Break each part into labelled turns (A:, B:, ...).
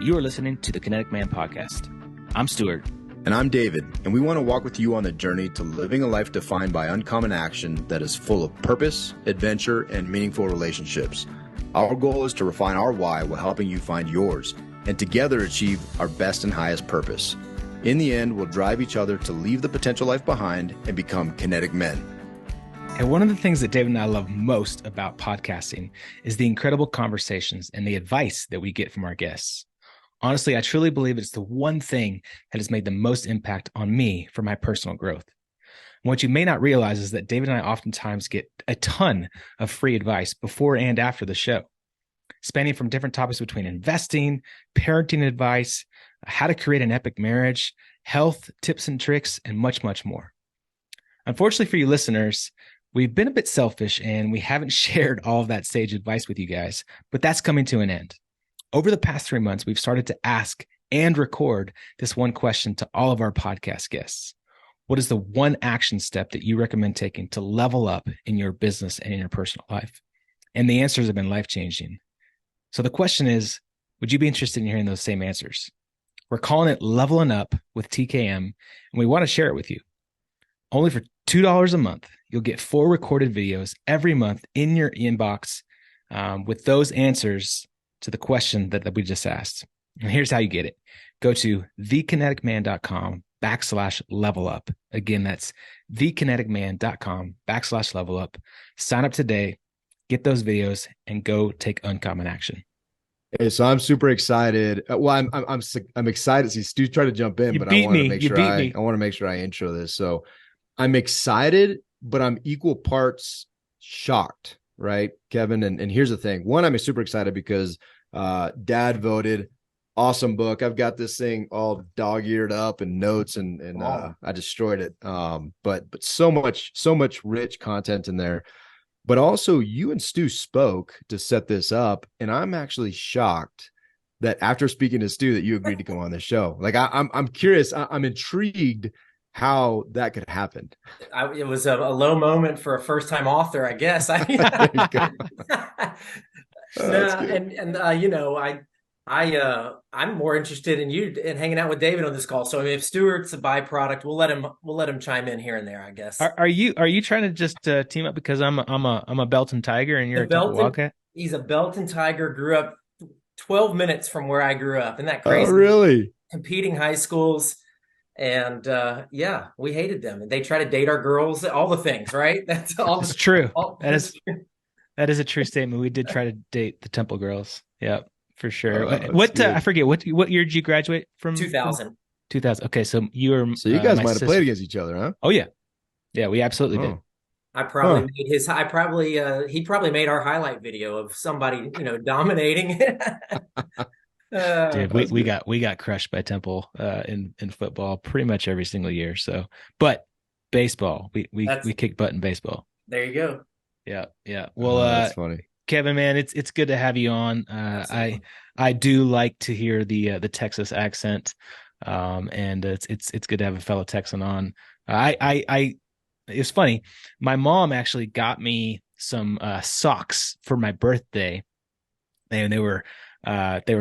A: you are listening to the Kinetic Man Podcast. I'm Stuart.
B: And I'm David, and we want to walk with you on the journey to living a life defined by uncommon action that is full of purpose, adventure, and meaningful relationships. Our goal is to refine our why while helping you find yours, and together achieve our best and highest purpose. In the end, we'll drive each other to leave the potential life behind and become kinetic men.
A: And one of the things that David and I love most about podcasting is the incredible conversations and the advice that we get from our guests. Honestly, I truly believe it's the one thing that has made the most impact on me for my personal growth. And what you may not realize is that David and I oftentimes get a ton of free advice before and after the show, spanning from different topics between investing, parenting advice, how to create an epic marriage, health, tips and tricks, and much, much more. Unfortunately for you listeners, we've been a bit selfish and we haven't shared all of that sage advice with you guys, but that's coming to an end. Over the past 3 months, we've started to ask and record this one question to all of our podcast guests. What is the one action step that you recommend taking to level up in your business and in your personal life? And the answers have been life-changing. So the question is, would you be interested in hearing those same answers? We're calling it Leveling Up with TKM, and we want to share it with you. Only for $2 a month, you'll get 4 recorded videos every month in your inbox with those answers to the question that we just asked. And here's how you get it. Go to thekineticman.com/level up. Again, that's thekineticman.com/level up. Sign up today, get those videos, and go take uncommon action.
B: Hey, so I'm super excited. Well, I'm excited. See, Stu tried to jump in, but I want to make sure I want to make sure I intro this. So I'm excited, but I'm equal parts shocked, right, Kevin? And here's the thing. One, I'm super excited because DadVoted, awesome book. I've got this thing all dog-eared up and notes, and I destroyed it. But so much rich content in there. But also, you and Stu spoke to set this up, and I'm actually shocked that after speaking to Stu, that you agreed to come on the show. Like, I'm curious. I'm intrigued how that could happen.
C: It was a low moment for a first-time author, I guess. I'm more interested in you and hanging out with David on this call. So if Stuart's a byproduct, we'll let him chime in here and there, I guess.
A: Are you trying to just team up because I'm a Belton Tiger and you're a Temple Wildcat?
C: He's a Belton Tiger. Grew up 12 minutes from where I grew up. Isn't that crazy?
B: Oh, really?
C: Competing high schools. And we hated them. And they try to date our girls, all the things, right? That's all.
A: It's true. That is a true statement. We did try to date the Temple girls. Yeah, for sure. I forget what year did you graduate from?
C: 2000.
A: 2000. Okay, so you
B: guys might have played against each other, huh?
A: Oh yeah, we absolutely did.
C: I probably made his. He probably made our highlight video of somebody dominating.
A: Dude, we got crushed by Temple in football pretty much every single year. So, but baseball, we kick butt in baseball.
C: There you go.
A: Yeah. Well,
B: that's funny,
A: Kevin, man. It's good to have you on. I do like to hear the Texas accent, and it's good to have a fellow Texan on. It's funny. My mom actually got me some socks for my birthday, and they were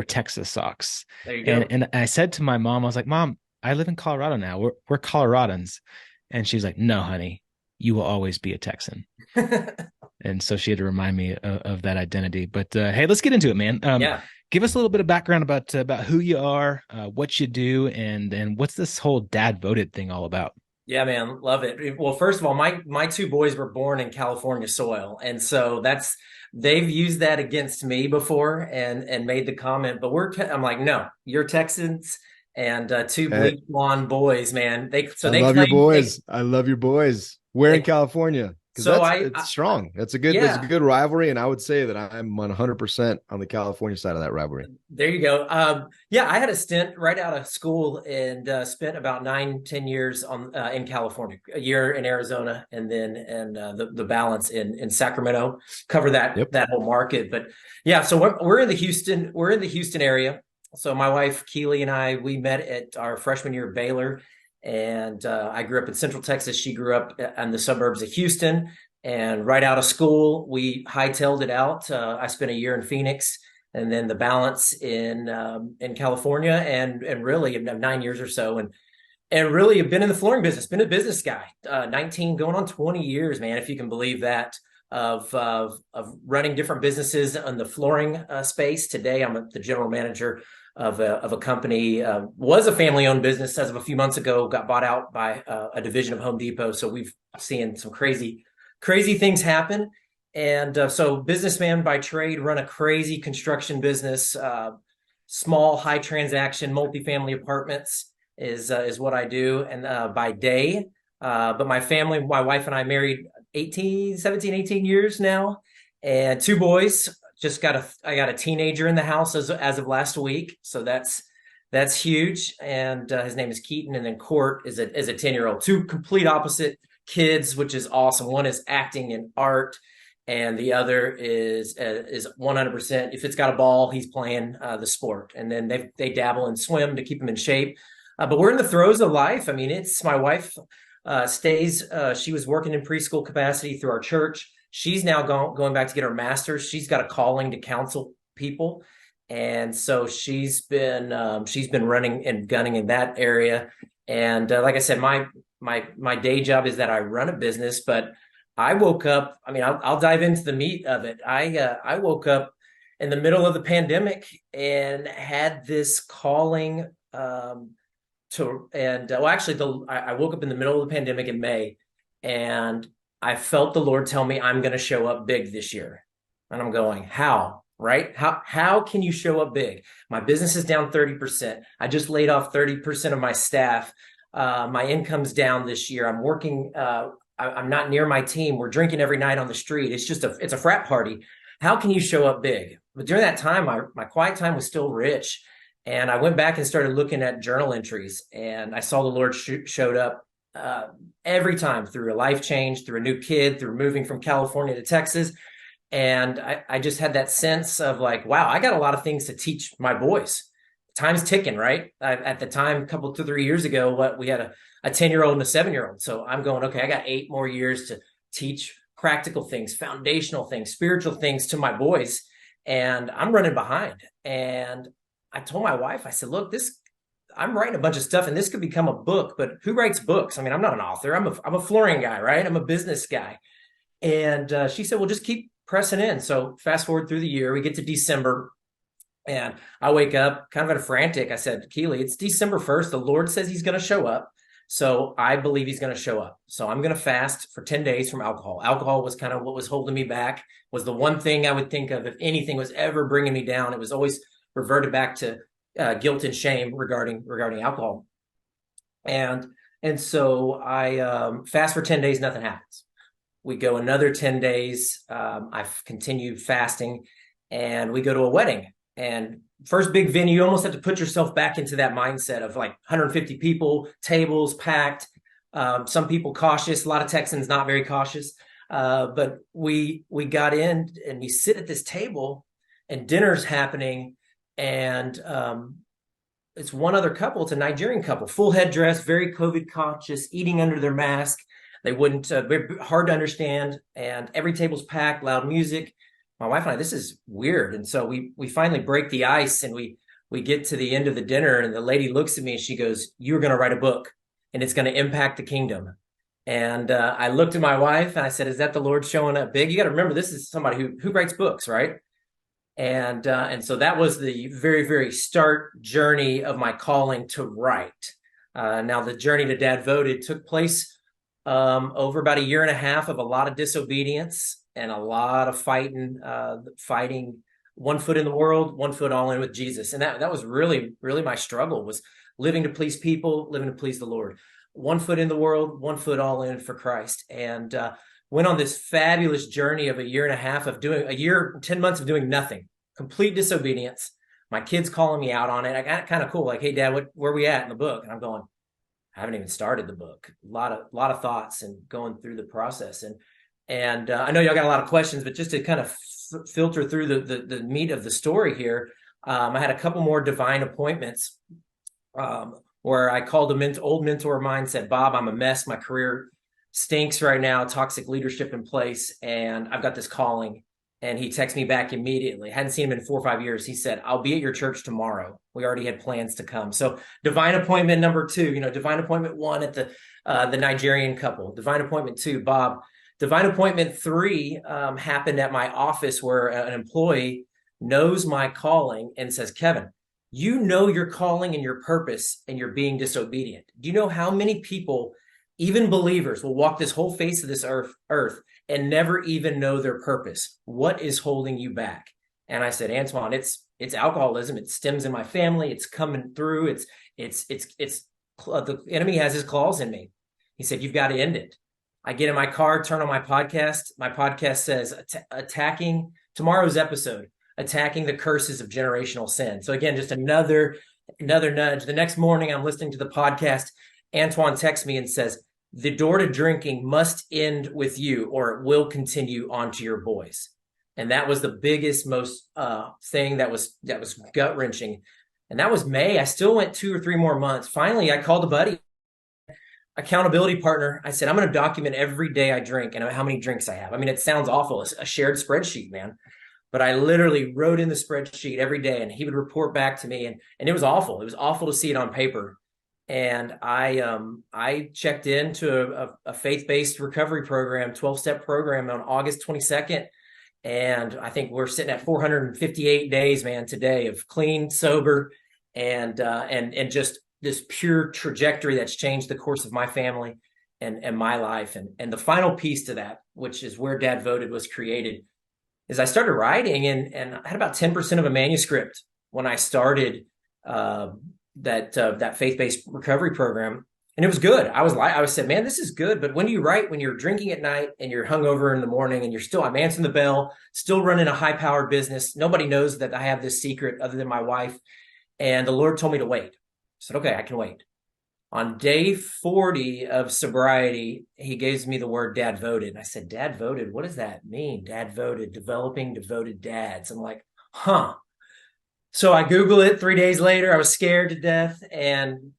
A: Texas socks.
C: There you go.
A: And I said to my mom, I was like, Mom, I live in Colorado now. We're Coloradans. And she's like, no, honey, you will always be a Texan. And so she had to remind me of that identity. But hey, let's get into it, man. Give us a little bit of background about who you are, what you do, and what's this whole DadVoted thing all about?
C: Yeah, man, love it. Well, first of all, my 2 boys were born in California soil, and so they've used that against me before and made the comment. But I'm like, no, you're Texans, and 2 bleach blonde boys, man. I love your boys.
B: I love your boys. Where in California? So it's strong. That's a good rivalry, and I would say that I'm 100% on the California side of that rivalry.
C: There you go. I had a stint right out of school and spent about 9-10 years in California, a year in Arizona, and then the balance in Sacramento. Cover that whole market. But yeah, so we're in the Houston area. So my wife Keely and we met at our freshman year at Baylor. And I grew up in Central Texas. She grew up in the suburbs of Houston. And right out of school, we hightailed it out. I spent a year in Phoenix and then the balance in California, and really 9 years or so, and really have been in the flooring business, been a business guy, 19 going on 20 years, man, if you can believe that, of running different businesses in the flooring space. Today, I'm the general manager of a company, was a family-owned business as of a few months ago, got bought out by a division of Home Depot. So we've seen some crazy things happen. And so businessman by trade, run a crazy construction business, small, high transaction, multifamily apartments is what I do. And by day, but my family, my wife and I married 17, 18 years now, and 2 boys. I got a teenager in the house as of last week. So that's huge. And his name is Keaton. And then Court is a 10-year-old, 2 complete opposite kids, which is awesome. One is acting and art, and the other is 100%. If it's got a ball, he's playing the sport. And then they dabble in swim to keep him in shape. But we're in the throes of life. I mean, it's my wife she was working in preschool capacity through our church. She's now going back to get her master's. She's got a calling to counsel people. And so she's been running and gunning in that area. And like I said, my day job is that I run a business, but I woke up, I mean, I'll dive into the meat of it. I woke up in the middle of the pandemic and had this calling I woke up in the middle of the pandemic in May, and I felt the Lord tell me I'm going to show up big this year. And I'm going, how? Right? How can you show up big? My business is down 30%. I just laid off 30% of my staff. My income's down this year. I'm working. I'm not near my team. We're drinking every night on the street. It's a frat party. How can you show up big? But during that time, my quiet time was still rich. And I went back and started looking at journal entries, and I saw the Lord showed up every time through a life change, through a new kid, through moving from California to Texas. And I just had that sense of like, wow, I got a lot of things to teach my boys. Time's ticking, right? At the time, a couple to 3 years ago, we had a 10-year-old and a 7-year-old. So I'm going, okay, I got 8 more years to teach practical things, foundational things, spiritual things to my boys. And I'm running behind. And I told my wife, I said, look, I'm writing a bunch of stuff and this could become a book, but who writes books? I mean, I'm not an author. I'm a flooring guy, right? I'm a business guy. And she said, well, just keep pressing in. So fast forward through the year, we get to December, and I wake up kind of at a frantic. I said, Keely, it's December 1st. The Lord says he's going to show up. So I believe he's going to show up. So I'm going to fast for 10 days from alcohol. Alcohol was kind of what was holding me back, was the one thing I would think of if anything was ever bringing me down. It was always reverted back to guilt and shame regarding alcohol. And so I fast for 10 days, nothing happens. We go another 10 days. I've continued fasting, and we go to a wedding. And first big venue, you almost have to put yourself back into that mindset of like 150 people, tables packed, some people cautious, a lot of Texans not very cautious. But we got in, and we sit at this table, and dinner's happening. And it's one other couple. It's a Nigerian couple, full headdress, very COVID conscious, eating under their mask. They wouldn't, hard to understand. And every table's packed, loud music. My wife and I, this is weird. And so we finally break the ice, and we get to the end of the dinner, and the lady looks at me and she goes, you're going to write a book, and it's going to impact the kingdom. And I looked at my wife and I said, is that the Lord showing up big? You got to remember, this is somebody who writes books, right? And so that was the very, very start journey of my calling to write. Now the journey to DadVoted took place over about 1.5 years of a lot of disobedience and a lot of fighting 1 foot in the world, 1 foot all in with Jesus. And that was really, really my struggle, was living to please people, living to please the Lord. 1 foot in the world, 1 foot all in for Christ. And went on this fabulous journey of 1.5 years of doing 10 months of doing nothing, complete disobedience. My kids calling me out on it. I got kind of cool. Like, hey, Dad, where are we at in the book? And I'm going, I haven't even started the book. A lot of thoughts and going through the process. And I know y'all got a lot of questions, but just to kind of filter through the meat of the story here, I had a couple more divine appointments where I called old mentor of mine, said, Bob, I'm a mess. My career stinks right now, toxic leadership in place, and I've got this calling. And he texted me back immediately. Hadn't seen him in 4 or 5 years. He said, "I'll be at your church tomorrow." We already had plans to come. So divine appointment number 2, divine appointment 1 at the Nigerian couple. Divine appointment 2, Bob. Divine appointment 3 happened at my office, where an employee knows my calling and says, "Kevin, you know your calling and your purpose, and you're being disobedient. Do you know how many people, even believers, will walk this whole face of this earth and never even know their purpose? What is holding you back?" And I said, "Antoine, it's alcoholism. It stems in my family. It's coming through. It's the enemy has his claws in me." He said, "You've got to end it." I get in my car, turn on my podcast. My podcast says, attacking tomorrow's episode, attacking the curses of generational sin. So again, just another nudge. The next morning, I'm listening to the podcast. Antoine texts me and says, "The door to drinking must end with you, or it will continue on to your boys." And that was the biggest, most thing that was gut wrenching. And that was May. I still went 2 or 3 more months. Finally, I called a buddy, accountability partner. I said, "I'm going to document every day I drink and how many drinks I have." I mean, it sounds awful. It's a shared spreadsheet, man. But I literally wrote in the spreadsheet every day, and he would report back to me. And it was awful. It was awful to see it on paper. And I checked into a faith-based recovery program, 12-step program, on August 22nd. And I think we're sitting at 458 days, man, today, of clean, sober, and just this pure trajectory that's changed the course of my family and my life. And the final piece to that, which is where DadVoted was created, is I started writing, and I had about 10% of a manuscript when I started that faith-based recovery program. And it was good. I said, "Man, this is good." But when do you write? When you're drinking at night and you're hungover in the morning, and I'm answering the bell, still running a high-powered business. Nobody knows that I have this secret other than my wife. And the Lord told me to wait. I said, "Okay, I can wait." On day 40 of sobriety, he gives me the word DadVoted. And I said, "DadVoted? What does that mean? DadVoted, developing devoted dads." I'm like, huh. So I Google it 3 days later. I was scared to death, and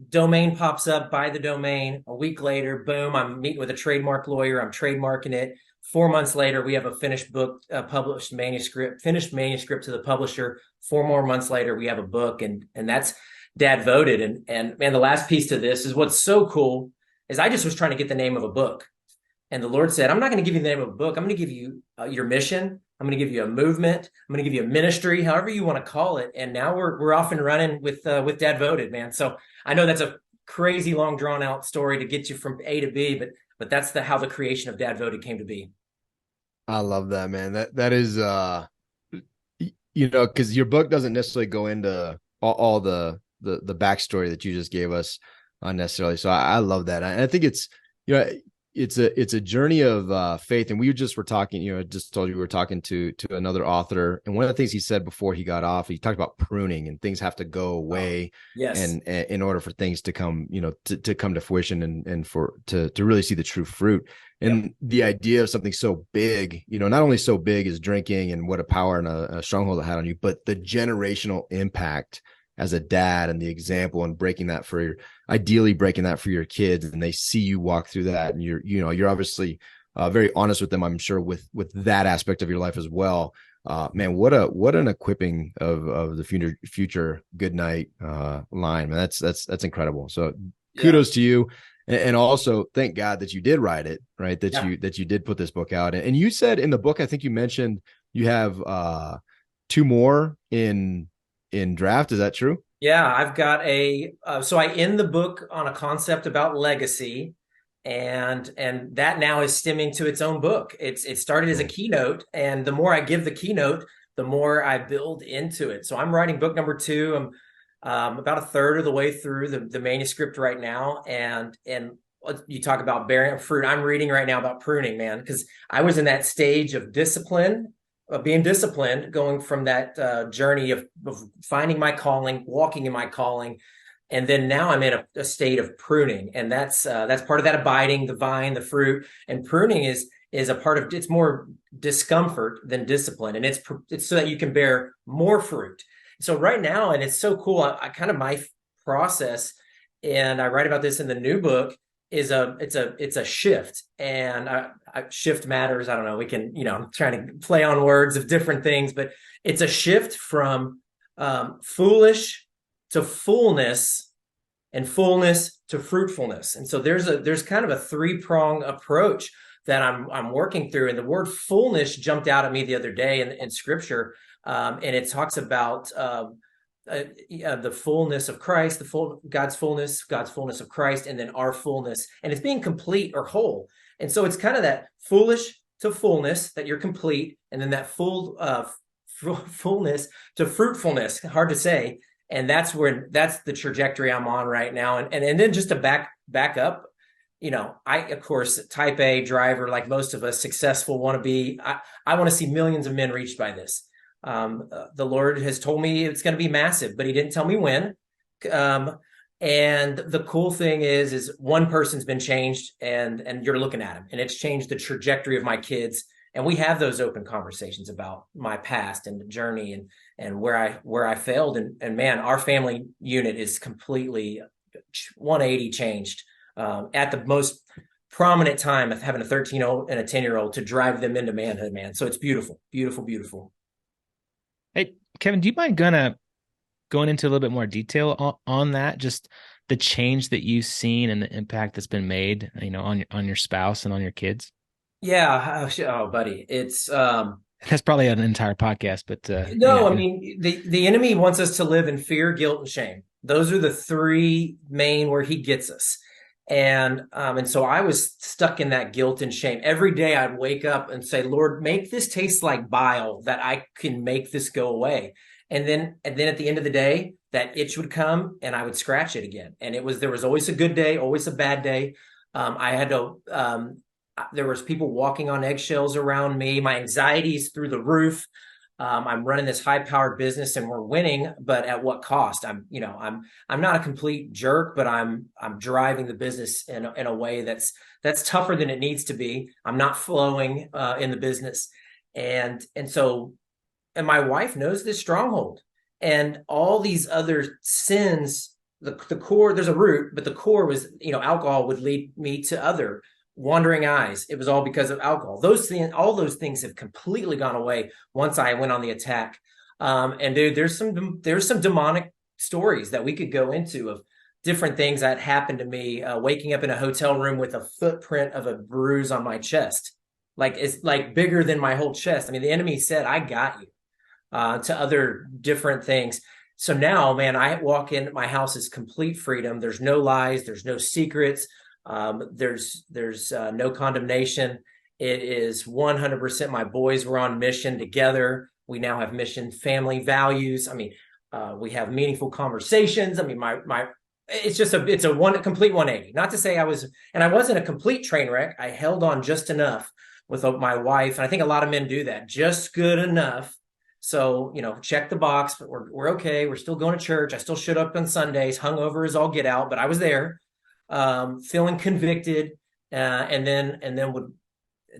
C: domain pops up, buy the domain. A week later, boom, I'm meeting with a trademark lawyer. I'm trademarking it. 4 months later, we have a finished book, finished manuscript to the publisher. 4 more months later, we have a book, and that's DadVoted. And man, the last piece to this is what's so cool is I just was trying to get the name of a book. And the Lord said, "I'm not going to give you the name of a book. I'm going to give you your mission. I'm going to give you a movement. I'm going to give you a ministry, however you want to call it." And now we're off and running with DadVoted, man. So I know that's a crazy long drawn out story to get you from A to B, but that's how the creation of DadVoted came to be.
B: I love that, man. That is, because your book doesn't necessarily go into all the backstory that you just gave us unnecessarily. So I love that. And I think it's, it's a journey of faith. And we just were talking, I just told you we were talking to another author. And one of the things he said before he got off, he talked about pruning, and things have to go away.
C: Yes.
B: And in order for things to come, to come to fruition and to really see the true fruit. And the idea of something so big, not only so big as drinking and what a power and a stronghold it had on you, but the generational impact as a dad and the example, and ideally breaking that for your kids, and they see you walk through that, and you're obviously very honest with them, I'm sure, with that aspect of your life as well. Man, what an equipping of the future Goodnight line, man. That's incredible. So kudos to you. And also thank God that you did write it, right? That you did put this book out. And you said in the book, I think you mentioned you have 2 more in draft. Is that true?
C: Yeah, I've got so I end the book on a concept about legacy, and that now is stemming to its own book. It started as a keynote, and the more I give the keynote, the more I build into it. So I'm writing book number 2. I'm about a third of the way through the manuscript right now, and you talk about bearing fruit. I'm reading right now about pruning, man, because I was in that stage of discipline. Being disciplined, going from that journey of finding my calling, walking in my calling, and then now I'm in a state of pruning, and that's part of that abiding, the vine, the fruit. And pruning is a part of, it's more discomfort than discipline, and it's so that you can bear more fruit. So right now, and it's so cool. I kind of my process, and I write about this in the new book, it's a shift, and shift matters. I don't know. We can, I'm trying to play on words of different things, but it's a shift from foolish to fullness, and fullness to fruitfulness. And so there's kind of a three-prong approach that I'm working through. And the word fullness jumped out at me the other day in scripture, and it talks about the fullness of Christ, God's fullness of Christ, and then our fullness, and it's being complete or whole. And so it's kind of that foolish to fullness, that you're complete, and then that fullness to fruitfulness. Hard to say. And that's the trajectory I'm on right now. And then just to back up, I, of course, type A driver, like most of us, successful, want to be. I want to see millions of men reached by this. The Lord has told me it's going to be massive, but he didn't tell me when. And the cool thing is one person's been changed, and you're looking at him, and it's changed the trajectory of my kids. And we have those open conversations about my past and the journey and where I failed. And man, our family unit is completely 180 changed at the most prominent time of having a 13-year-old and a 10-year-old to drive them into manhood, man. So it's beautiful, beautiful, beautiful.
A: Hey, Kevin, do you mind going into a little bit more detail on that? Just the change that you've seen and the impact that's been made, on your spouse and on your kids?
C: Yeah. Oh, buddy. It's,
A: that's probably an entire podcast, but
C: no, yeah. I mean, the enemy wants us to live in fear, guilt, and shame. Those are the three main where he gets us. And so I was stuck in that guilt and shame. Every day I'd wake up and say, Lord, make this taste like bile, that I can make this go away. And then at the end of the day, that itch would come and I would scratch it again. And there was always a good day, always a bad day. I had to, there was people walking on eggshells around me. My anxiety's through the roof. I'm running this high-powered business and we're winning, but at what cost? I'm not a complete jerk, but I'm driving the business in a way that's tougher than it needs to be. I'm not flowing in the business, and my wife knows this stronghold and all these other sins. The core, there's a root, but the core was, alcohol would lead me to other wandering eyes. It was all because of alcohol. All those things have completely gone away once I went on the attack. And dude, there's some demonic stories that we could go into of different things that happened to me. Waking up in a hotel room with a footprint of a bruise on my chest, like it's like bigger than my whole chest. I mean, the enemy said, "I got you." To other different things. So now, man, I walk in, my house is complete freedom. There's no lies. There's no secrets. There's no condemnation. It is 100%. My boys were on mission together. We now have mission, family values. I mean, we have meaningful conversations. I mean, it's a complete 180. Not to say I wasn't a complete train wreck. I held on just enough with my wife. And I think a lot of men do that, just good enough. So, check the box, but we're okay. We're still going to church. I still showed up on Sundays, hungover as all get out, but I was there. Feeling convicted, and then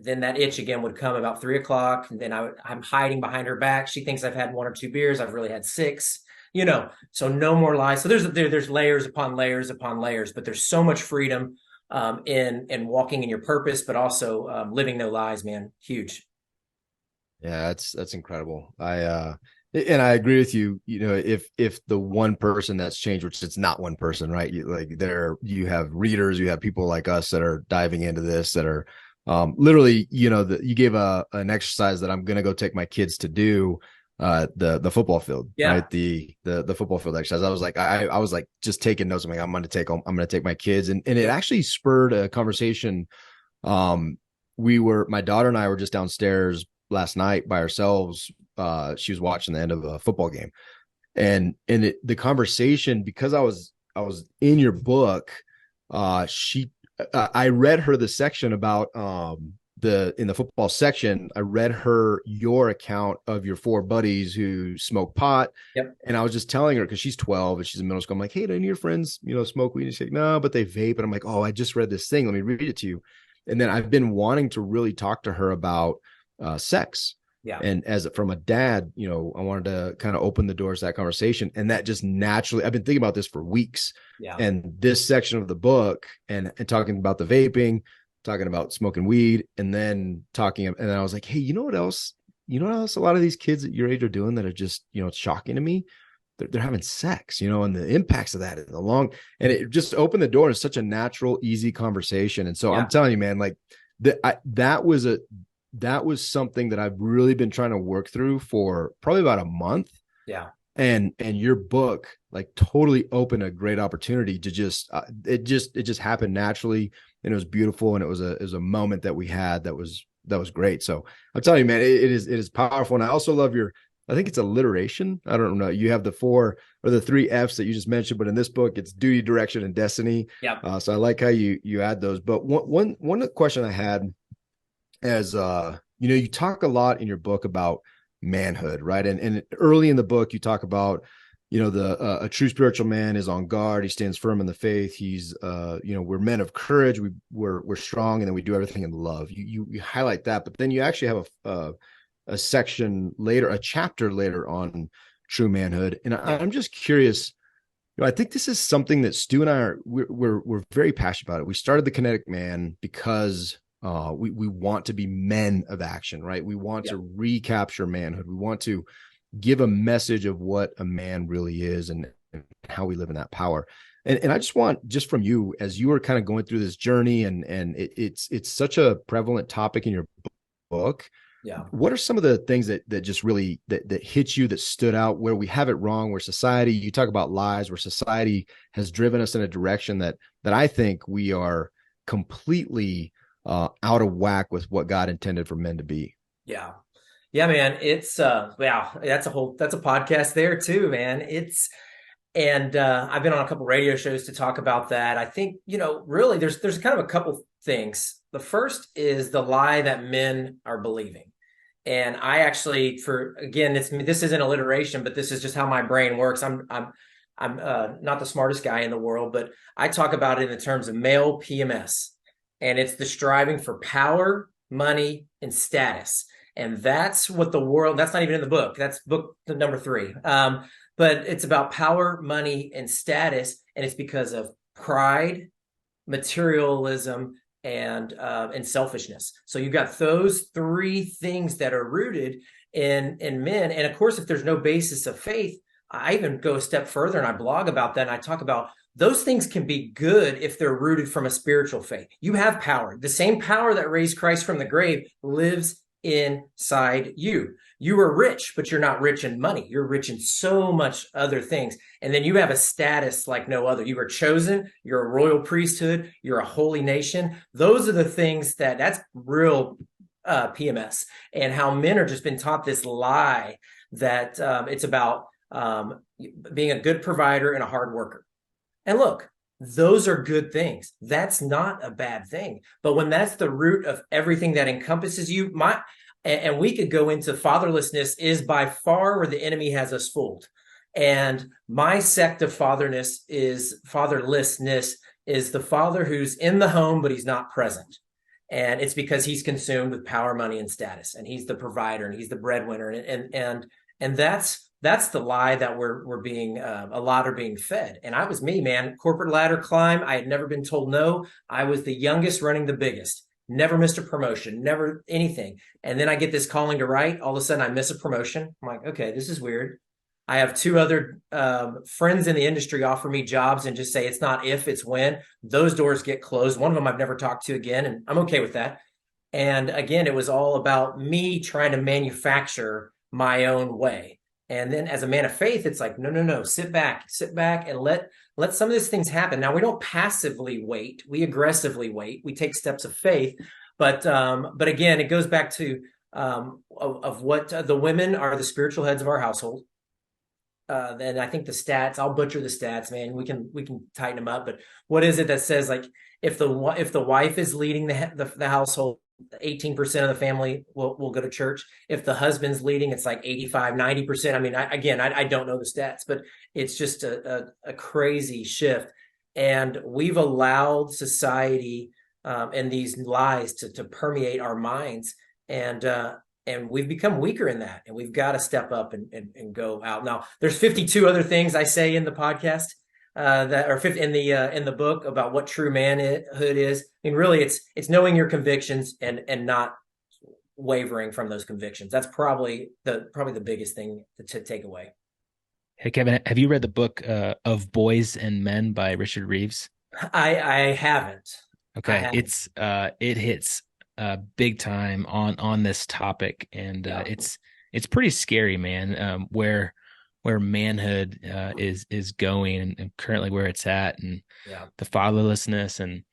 C: that itch again would come about 3:00, and then I'm hiding behind her back. She thinks I've had 1 or 2 beers. I've really had 6. So no more lies. So there's layers upon layers upon layers, but there's so much freedom in walking in your purpose, but also living no lies, man. Huge.
B: Yeah, that's incredible. And I agree with you. If the one person that's changed, which it's not one person, right? You have readers, you have people like us that are diving into this, that are literally, you gave an exercise that I'm going to go take my kids to do, the football field, yeah. Right? The football field exercise. I was like just taking notes. I'm like, I'm going to take my kids, and it actually spurred a conversation. My daughter and I were just downstairs last night by ourselves. She was watching the end of a football game, and the conversation, because I was in your book, I read her the section about in the football section, I read her your account of your 4 buddies who smoke pot.
C: Yep.
B: And I was just telling her, because she's 12 and she's in middle school, I'm like, hey, do any of your friends smoke weed? And she's like, no, but they vape. And I'm like, oh, I just read this thing, let me read it to you. And then I've been wanting to really talk to her about sex,
C: Yeah.
B: And from a dad, you know, I wanted to kind of open the doors to that conversation. And that just naturally, I've been thinking about this for weeks.
C: Yeah.
B: And this section of the book and talking about the vaping, talking about smoking weed, and then and I was like, hey, you know what else? You know what else a lot of these kids at your age are doing that are just, you know, it's shocking to me? They're having sex, you know, and the impacts of that in the long, and it just opened the door to such a natural, easy conversation. And so I'm telling you, man, like that was something that I've really been trying to work through for probably about a month.
C: Yeah.
B: And your book like totally opened a great opportunity to just it just happened naturally, and it was beautiful, and it was a moment that we had that was great. So I'm telling you, man, it is powerful. And I also love I think it's alliteration. I don't know. You have the 4 or the 3 F's that you just mentioned, but in this book, it's duty, direction, and destiny.
C: Yeah.
B: So I like how you add those. But one question I had, as you know, you talk a lot in your book about manhood, right? And early in the book, you talk about, you know, a true spiritual man is on guard. He stands firm in the faith. He's you know, we're men of courage. We're strong, and then we do everything in love. You highlight that, but then you actually have a section later, a chapter later on true manhood. And I'm just curious, you know, I think this is something that Stu and I we're very passionate about it. We started the Kinetic Man because we want to be men of action, right? We want to recapture manhood. We want to give a message of what a man really is and how we live in that power. And I just want, just from you, as you were kind of going through this journey, and it's such a prevalent topic in your book.
C: Yeah.
B: What are some of the things that just really that hit you, that stood out, where we have it wrong, where society, you talk about lies, where society has driven us in a direction that I think we are completely out of whack with what God intended for men to be?
C: Yeah. Yeah, man. It's wow, that's a podcast there too, man. And I've been on a couple radio shows to talk about that. I think, you know, really there's kind of a couple things. The first is the lie that men are believing. And I actually, this isn't alliteration, but this is just how my brain works. I'm not the smartest guy in the world, but I talk about it in the terms of male PMS. And it's the striving for power, money, and status. And that's what that's not even in the book. That's book number 3. But it's about power, money, and status. And it's because of pride, materialism, and selfishness. So you've got those 3 things that are rooted in men. And of course, if there's no basis of faith, I even go a step further and I blog about that. And I talk about those things can be good if they're rooted from a spiritual faith. You have power. The same power that raised Christ from the grave lives inside you. You are rich, but you're not rich in money. You're rich in so much other things. And then you have a status like no other. You are chosen. You're a royal priesthood. You're a holy nation. Those are the things that's real PMS, and how men are just been taught this lie that it's about being a good provider and a hard worker. And look, those are good things. That's not a bad thing. But when that's the root of everything that encompasses you, and we could go into fatherlessness is by far where the enemy has us fooled. And my sect of fatherlessness is the father who's in the home, but he's not present. And it's because he's consumed with power, money, and status. And he's the provider, and he's the breadwinner. And that's the lie that we're being a lot are being fed. And I was me, man. Corporate ladder climb. I had never been told no. I was the youngest running the biggest. Never missed a promotion, never anything. And then I get this calling to write. All of a sudden I miss a promotion. I'm like, okay, this is weird. I have 2 other friends in the industry offer me jobs and just say it's not if, it's when. Those doors get closed. One of them I've never talked to again, and I'm okay with that. And again, it was all about me trying to manufacture my own way. And then as a man of faith, it's like, no, sit back and let some of these things happen. Now, we don't passively wait. We aggressively wait. We take steps of faith. But again, it goes back to of what the women are the spiritual heads of our household. Then I think the stats, I'll butcher the stats, man. We can tighten them up. But what is it that says, like, if the wife is leading the household, 18% of the family will go to church. If the husband's leading, it's like 85, 90%. I mean, I don't know the stats, but it's just a crazy shift. And we've allowed society and these lies to permeate our minds. And And we've become weaker in that, and we've got to step up and go out. Now, there's 52 other things I say in the podcast that are in the book about what true manhood is. I mean, really, it's knowing your convictions and not wavering from those convictions. That's probably the biggest thing to take away.
A: Hey, Kevin, have you read the book Of Boys and Men by Richard Reeves?
C: I haven't.
A: Okay, it hits big time on this topic, and it's pretty scary, man. Where manhood is going, and currently where it's at, and the fatherlessness, and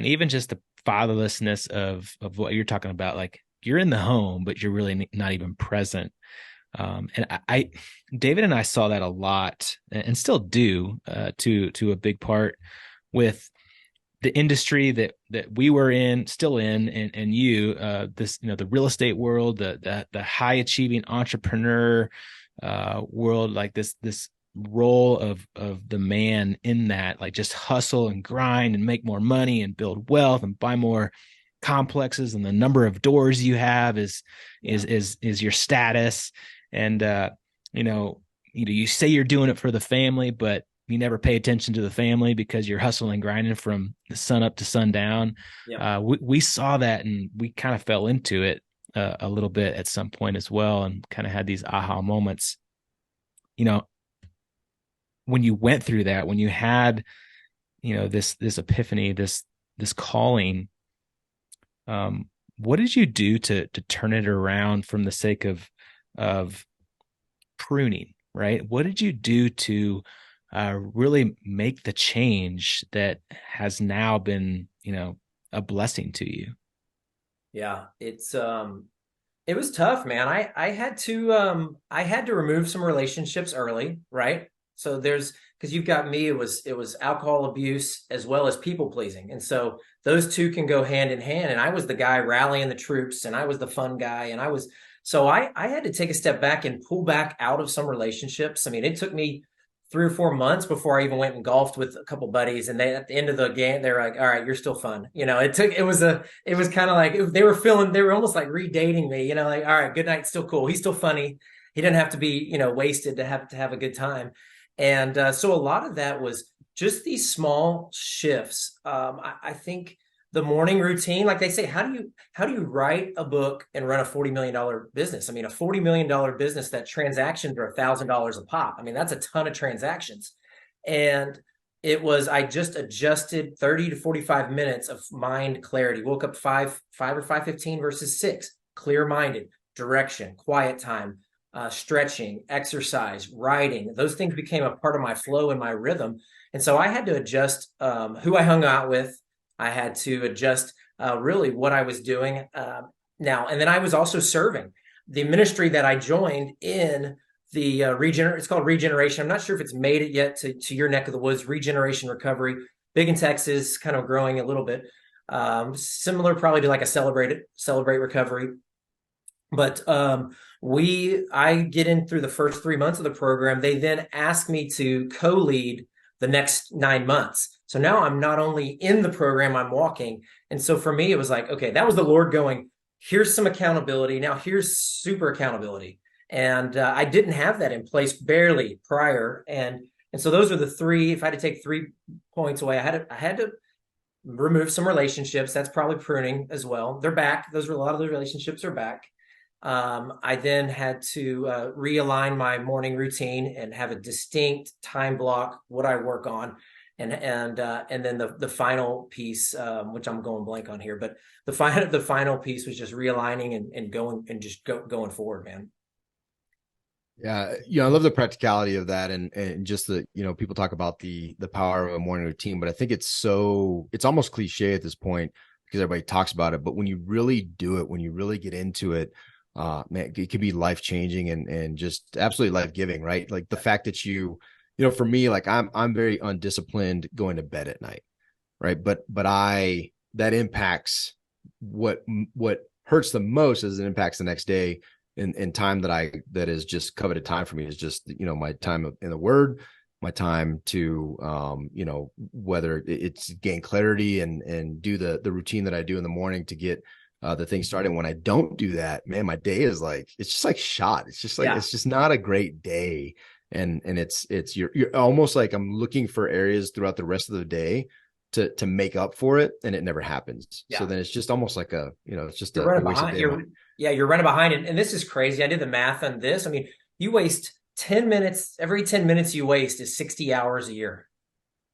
A: even just the fatherlessness of what you're talking about. Like, you're in the home, but you're really not even present. And I David and I saw that a lot, and still do to a big part with the industry that we were still in, and you, this, the real estate world, the high achieving entrepreneur world, like this role of the man in that, like, just hustle and grind and make more money and build wealth and buy more complexes, and the number of doors you have is your status. And you say you're doing it for the family, but you never pay attention to the family because you're hustling and grinding from the sun up to sundown. We saw that, and we kind of fell into it a little bit at some point as well, and kind of had these aha moments. When you went through that, when you had, this epiphany, this calling, what did you do to turn it around from the sake of pruning, right? What did you do to really make the change that has now been, a blessing to you?
C: Yeah, it was tough, man. I had to remove some relationships early, right? So because you've got me, it was alcohol abuse as well as people pleasing. And so those two can go hand in hand. And I was the guy rallying the troops, and I was the fun guy. And I had to take a step back and pull back out of some relationships. I mean, it took me 3 or 4 months before I even went and golfed with a couple buddies. And at the end of the game, they were like, "All right, you're still fun." It was kind of like they were almost like redating me, like, "All right, Goodnight's still cool. He's still funny. He didn't have to be, wasted to have a good time." And so a lot of that was just these small shifts. I think the morning routine, like they say, how do you write a book and run a $40 million business? I mean, a $40 million business, that transactions are $1,000 a pop. I mean, that's a ton of transactions. And I just adjusted 30 to 45 minutes of mind clarity. Woke up 5 or 5:15 versus 6, clear-minded, direction, quiet time, stretching, exercise, writing. Those things became a part of my flow and my rhythm. And so I had to adjust who I hung out with. I had to adjust really what I was doing now. And then I was also serving. The ministry that I joined in the it's called Regeneration. I'm not sure if it's made it yet to your neck of the woods. Regeneration Recovery, big in Texas, kind of growing a little bit. Similar probably to like a Celebrate Recovery. But I get in through the first 3 months of the program. They then ask me to co-lead the next 9 months. So now I'm not only in the program, I'm walking. And so for me, it was like, okay, that was the Lord going, here's some accountability. Now here's super accountability. And I didn't have that in place barely prior. And so those are the three. If I had to take 3 points away, I had to remove some relationships. That's probably pruning as well. They're back. A lot of those relationships are back. I then had to realign my morning routine and have a distinct time block, what I work on. And then the final piece, which I'm going blank on here, but the final piece was just realigning and going forward, man.
B: Yeah. I love the practicality of that. And just the, people talk about the power of a morning routine, but I think it's almost cliche at this point because everybody talks about it. But when you really do it, when you really get into it, man, it could be life-changing and just absolutely life-giving, right? Like the fact that for me, like I'm very undisciplined going to bed at night, right? But that impacts what hurts the most as it impacts the next day, and time that is just coveted time for me is just, my time in the Word, my time to, whether it's gain clarity and do the routine that I do in the morning to get the thing started. When I don't do that, man, my day is like, it's just like shot. It's just like, it's just not a great day. And you're almost like, I'm looking for areas throughout the rest of the day to make up for it, and it never happens. So then it's just almost like it's just
C: you're running behind. You're running behind, and this is crazy. I did the math on this. I mean, you waste 10 minutes. Every 10 minutes you waste is 60 hours a year.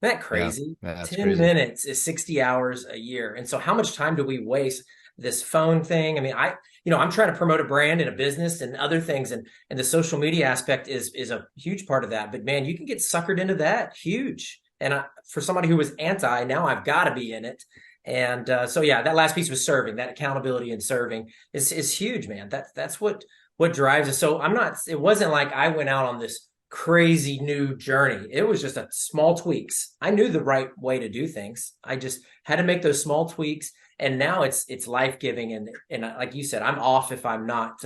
C: Isn't that crazy? 10
B: crazy.
C: minutes is 60 hours a year. And so how much time do we waste this phone thing? I mean, I'm trying to promote a brand and a business and other things. And the social media aspect is a huge part of that. But man, you can get suckered into that. Huge. And for somebody who was anti, now I've got to be in it. And so, yeah, that last piece was serving. That accountability and serving is huge, man. That's what drives us. So it wasn't like I went out on this crazy new journey. It was just a small tweaks. I knew the right way to do things. I just had to make those small tweaks. And now it's life-giving. And like you said, I'm off if I'm not,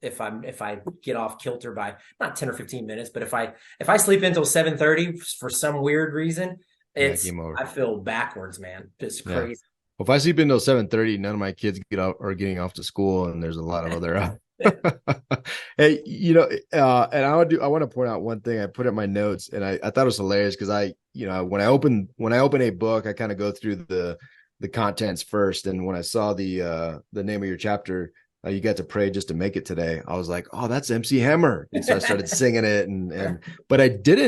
C: if I get off kilter by not 10 or 15 minutes, but if I sleep until 7:30 for some weird reason, I feel backwards, man. It's crazy.
B: Well, if I sleep until 7:30, none of my kids are getting off to school, and there's a lot of other hey, and I want to point out one thing I put in my notes, and I thought it was hilarious because when I open a book, I kind of go through the contents first, and when I saw the name of your chapter, you got to pray just to make it today, I was like, oh, that's MC Hammer. And so I started singing it, but I did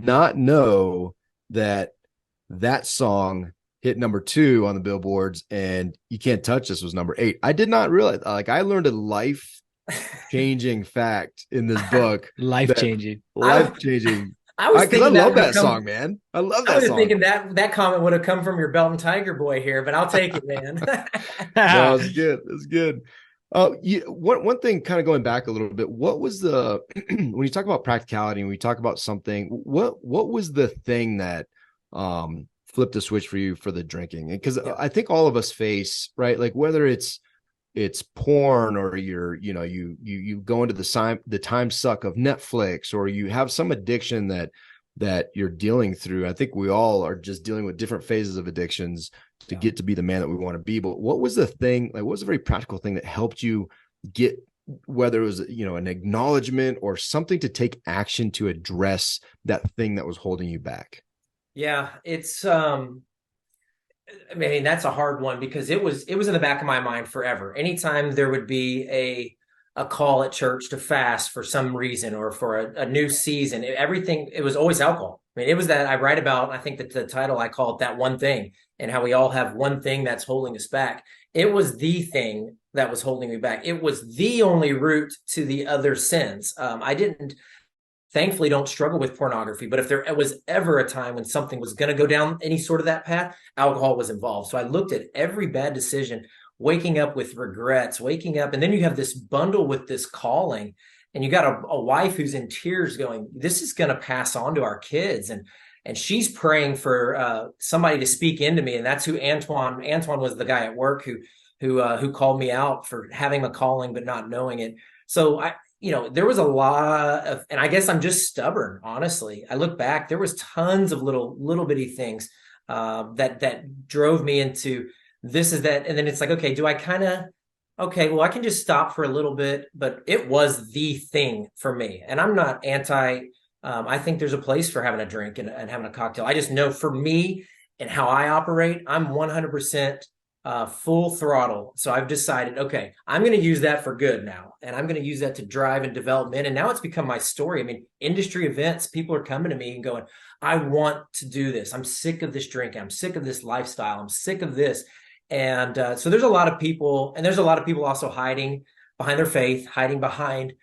B: not know that song hit number 2 on the billboards, and You Can't Touch This was number 8. I did not realize, like, I learned a life-changing fact in this book.
A: Life-changing.
C: I was thinking
B: I love that song, man. I love that song. I was
C: thinking that comment would have come from your Belton Tiger boy here, but I'll take it, man.
B: No, it's good. It's good. One thing, kind of going back a little bit, what was when you talk about practicality and we talk about something, what was the thing that flipped the switch for you for the drinking? Because I think all of us face, right, like whether it's porn, or you go into the time suck of Netflix, or you have some addiction that you're dealing through. I think we all are just dealing with different phases of addictions to get to be the man that we want to be. But what was the thing, like, what was a very practical thing that helped you get, whether it was, an acknowledgement or something to take action to address that thing that was holding you back?
C: Yeah, it's, I mean, that's a hard one, because it was in the back of my mind forever. Anytime there would be a call at church to fast for some reason, or for a new season, it was always alcohol. I mean, it was that I write about, I think that the title, I call it That One Thing, and how we all have one thing that's holding us back. It was the thing that was holding me back. It was the only route to the other sins. Thankfully, don't struggle with pornography, but if there was ever a time when something was going to go down any sort of that path, alcohol was involved. So I looked at every bad decision, waking up with regrets, and then you have this bundle with this calling, and you got a wife who's in tears going, this is going to pass on to our kids. And she's praying for somebody to speak into me. And that's who Antoine was, the guy at work who called me out for having a calling, but not knowing it. So there was a lot of, and I guess I'm just stubborn, honestly. I look back, there was tons of little bitty things that drove me into this is that. And then it's like, okay, I can just stop for a little bit, but it was the thing for me. And I'm not anti, I think there's a place for having a drink and having a cocktail. I just know for me and how I operate, I'm 100% full throttle. So I've decided, okay, I'm going to use that for good now. And I'm going to use that to drive and development. And now it's become my story. I mean, industry events, people are coming to me and going, I want to do this. I'm sick of this drinking. I'm sick of this lifestyle. I'm sick of this. And so there's a lot of people, and there's a lot of people also hiding behind their faith, hiding behind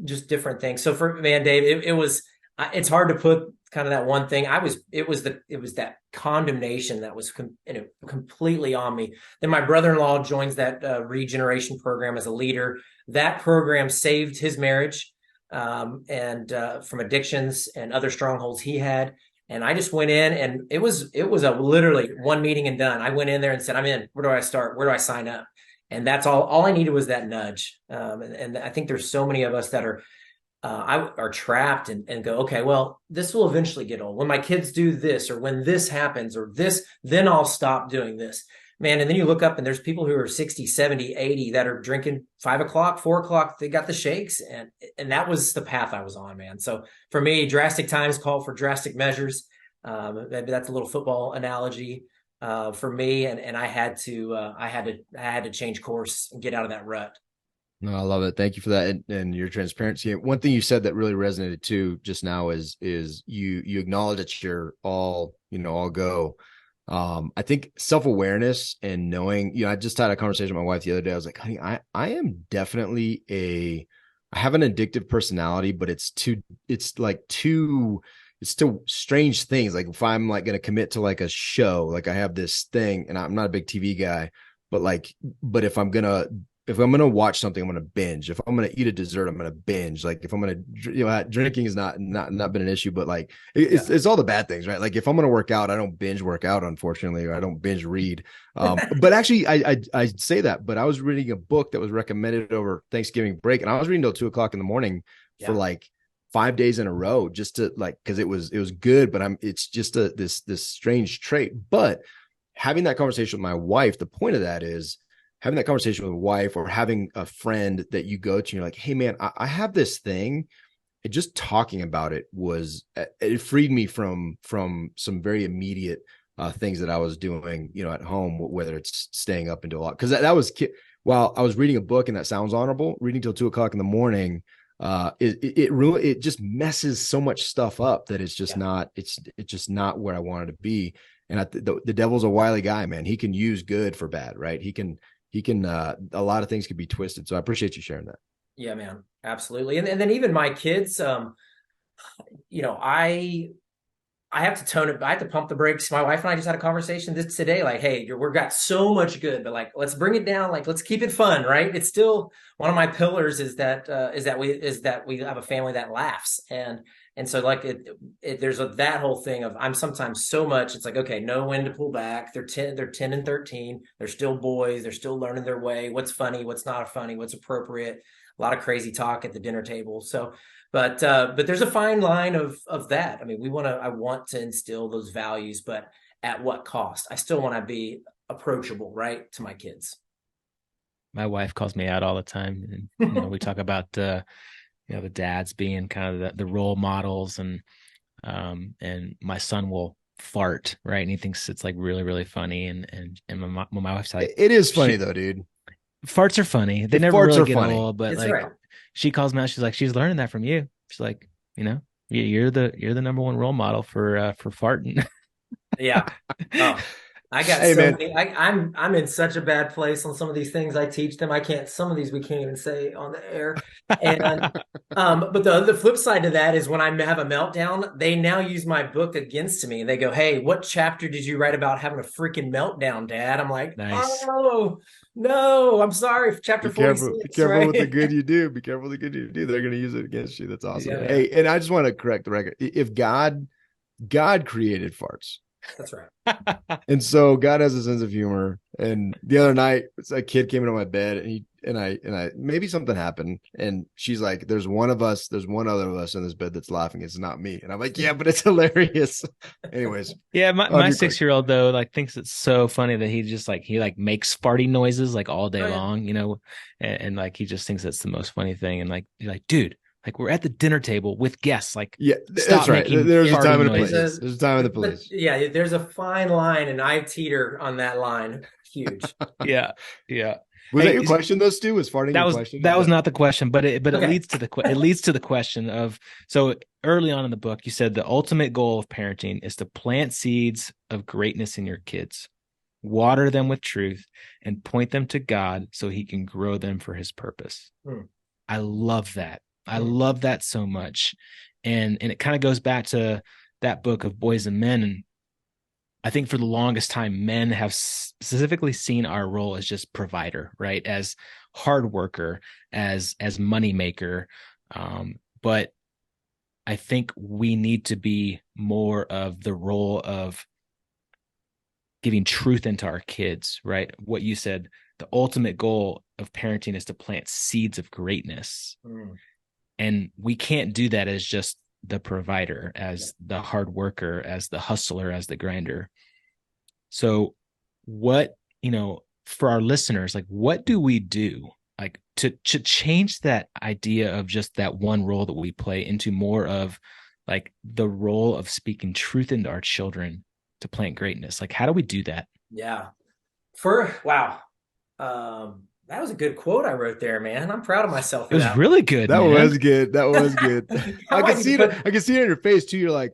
C: just different things. So for Dave, it's hard to put kind of that one thing. It was that condemnation that was completely on me. Then my brother-in-law joins that regeneration program as a leader. That program saved his marriage and from addictions and other strongholds he had. And I just went in, and it was a literally one meeting and done. I went in there and said, I'm in. Where do I start? Where do I sign up? And that's all I needed was that nudge. And I think there's so many of us that are trapped and go, okay, well, this will eventually get old. When my kids do this, or when this happens, or this, then I'll stop doing this. man, and then you look up and there's people who are 60, 70, 80 that are drinking 5 o'clock, 4 o'clock. They got the shakes. And that was the path I was on, man. So for me, drastic times call for drastic measures. Maybe that's a little football analogy for me. And I had to change course and get out of that rut.
B: No, I love it. Thank you for that and your transparency. One thing you said that really resonated too just now is you acknowledge that you're all go. I think self-awareness and knowing, I just had a conversation with my wife the other day. I was like, honey, I am definitely I have an addictive personality, but it's still strange things. Like if I'm like going to commit to like a show, like I have this thing and I'm not a big TV guy, but if I'm going to watch something, I'm going to binge. If I'm going to eat a dessert, I'm going to binge. Like if I'm going to, drinking is not been an issue, but like it's all the bad things, right? Like if I'm going to work out, I don't binge work out, unfortunately, or I don't binge read. But actually I say that, but I was reading a book that was recommended over Thanksgiving break. And I was reading till 2:00 in the morning for like 5 days in a row, just to like, cause it was good, but it's just this strange trait. But having that conversation with my wife, the point of that is, having that conversation with a wife or having a friend that you go to, and you're like, hey man, I have this thing. And just talking about it freed me from some very immediate things that I was doing, at home, whether it's staying up until a lot. Cause that was, while I was reading a book, and that sounds honorable, reading till 2:00 in the morning, it just messes so much stuff up that it's just it's just not where I wanted to be. And the devil's a wily guy, man. He can use good for bad, right? He can, a lot of things could be twisted. So I appreciate you sharing that.
C: Yeah, man. Absolutely. And then even my kids, I have to tone it. I have to pump the brakes. My wife and I just had a conversation today, like, hey, we've got so much good, but like, let's bring it down. Like, let's keep it fun. Right. It's still one of my pillars is that we have a family that laughs. And so like there's that whole thing of I'm sometimes so much, it's like, okay, know when to pull back. They're 10 and 13. They're still boys. They're still learning their way. What's funny, what's not funny, what's appropriate. A lot of crazy talk at the dinner table. So, but there's a fine line of that. I mean, I want to instill those values, but at what cost? I still want to be approachable, right, to my kids.
A: My wife calls me out all the time. And, we talk about, the dads being kind of the role models, and my son will fart, right? And he thinks it's like really, really funny. And my wife's like,
B: it is funny though, dude.
A: Farts are funny. They never really get old, but it's like right. She calls me out. She's like, she's learning that from you. She's like, you're the number one role model for farting.
C: Yeah. Oh. I got many. I'm in such a bad place on some of these things I teach them. Some of these we can't even say on the air. And but the flip side to that is when I have a meltdown, they now use my book against me. They go, hey, what chapter did you write about having a freaking meltdown, Dad? I'm like, nice. Oh no, I'm sorry. Chapter 46.
B: Be careful with the good you do. Be careful with the good you do. They're going to use it against you. That's awesome. Yeah. Hey, and I just want to correct the record. If God created farts.
C: That's right.
B: And so God has a sense of humor. And the other night, a kid came into my bed, and I maybe something happened. And she's like, there's one other of us in this bed that's laughing. It's not me. And I'm like, yeah, but it's hilarious. Anyways.
A: Yeah. My 6-year-old though, like thinks it's so funny that he just like, makes farty noises like all day long, and like, he just thinks that's the most funny thing. And like, you're like, dude, like we're at the dinner table with guests. Like,
B: yeah, that's right. There's a time and a place. There's a time and a place.
C: Yeah, there's a fine line, and I teeter on that line. Huge.
A: Yeah.
B: Was that your question, though, Stu? Was farting your question?
A: That was not the question, but it leads to the question of, so early on in the book, you said the ultimate goal of parenting is to plant seeds of greatness in your kids, water them with truth, and point them to God so He can grow them for His purpose. I love that. I love that so much. And it kind of goes back to that book of Boys and Men. And I think for the longest time, men have specifically seen our role as just provider, right? As hard worker, as money maker. But I think we need to be more of the role of giving truth into our kids, right? What you said, the ultimate goal of parenting is to plant seeds of greatness. And we can't do that as just the provider, as the hard worker, as the hustler, as the grinder. So what for our listeners, like, what do we do, like, to change that idea of just that one role that we play into more of like the role of speaking truth into our children to plant greatness? Like, how do we do that?
C: Yeah. Wow. That was a good quote I wrote there, man. I'm proud of myself for
A: It was
C: that.
A: really good.
B: That
A: man.
B: was good. That was good. I can see it. I can see it in your face too. You're like,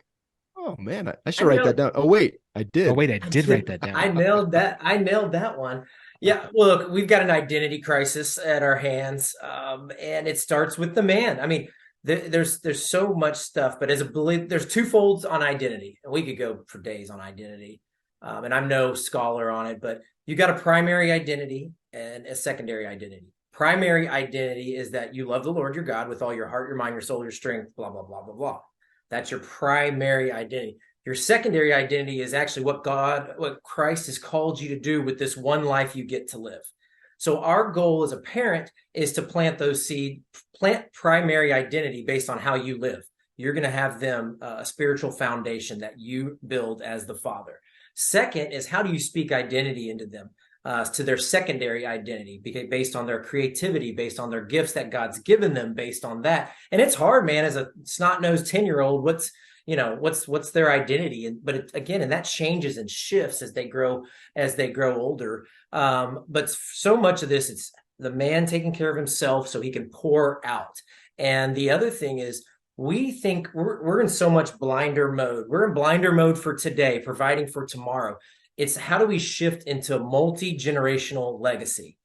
B: oh man, I should write that down. Oh wait, I did.
A: Oh wait, I did write that down.
C: I nailed that one. Yeah. Well, look, we've got an identity crisis at our hands, and it starts with the man. I mean, there's so much stuff, but there's two folds on identity, and we could go for days on identity. And I'm no scholar on it, but you got a primary identity and a secondary identity. Primary identity is that you love the Lord your God with all your heart, your mind, your soul, your strength, blah, blah, blah, blah, blah. That's your primary identity. Your secondary identity is actually what Christ has called you to do with this one life you get to live. So our goal as a parent is to plant those seeds, plant primary identity based on how you live. You're going to have them a spiritual foundation that you build as the father. Second is, how do you speak identity into them, to their secondary identity, based on their creativity, based on their gifts that God's given them, based on that. And it's hard, man, as a snot-nosed 10-year-old, what's their identity? But and that changes and shifts as they grow older. But so much of this, it's the man taking care of himself so he can pour out. And the other thing is, we think we're in so much blinder mode. We're in blinder mode for today, providing for tomorrow. It's how do we shift into a multi-generational legacy,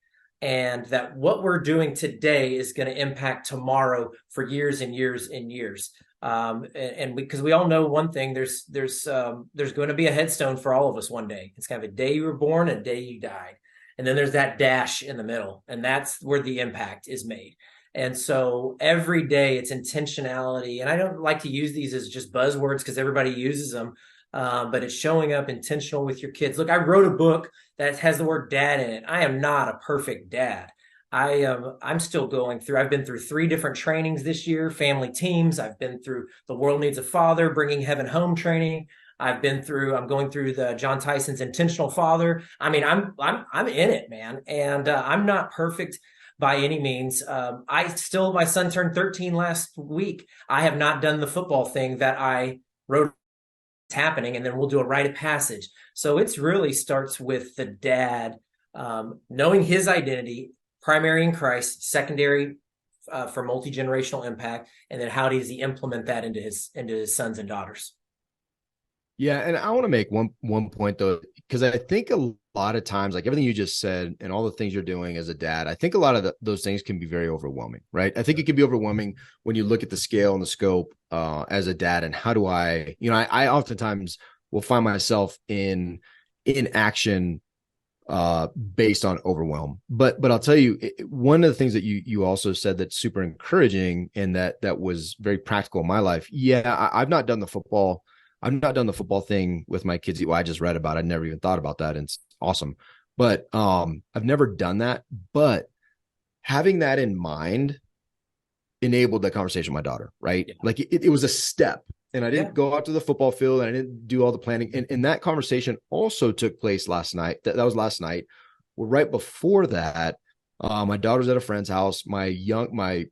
C: and that what we're doing today is going to impact tomorrow for years and years and years. Because we all know one thing, there's going to be a headstone for all of us one day. It's kind of a day you were born and a day you died. And then there's that dash in the middle, and that's where the impact is made. And so every day it's intentionality. And I don't like to use these as just buzzwords because everybody uses them. But it's showing up intentional with your kids. Look, I wrote a book that has the word dad in it. I am not a perfect dad. I'm still going through. I've been through 3 different trainings this year, family teams. I've been through the World Needs a Father, Bringing Heaven Home training. I'm going through the John Tyson's Intentional Father. I mean, I'm in it, man. And I'm not perfect by any means. My son turned 13 last week. I have not done the football thing that I wrote happening, and then we'll do a rite of passage. So it's really starts with the dad knowing his identity, primary in Christ, secondary for multi-generational impact, and then how does he implement that into his sons and daughters.
B: Yeah, and I want to make one point though, because I think a lot of times, like everything you just said and all the things you're doing as a dad, I think a lot of those things can be very overwhelming, right? I think it can be overwhelming when you look at the scale and the scope as a dad, and how do I oftentimes will find myself in action based on overwhelm. But I'll tell you, one of the things that you also said that's super encouraging and that was very practical in my life. Yeah, I've not done the football thing with my kids. Well, I just read about it. I never even thought about that. And it's awesome. But I've never done that. But having that in mind enabled that conversation with my daughter, right? Yeah. Like it was a step. And I didn't go out to the football field, and I didn't do all the planning. And that conversation also took place last night. That was last night. Well, right before that, my daughter's at a friend's house. My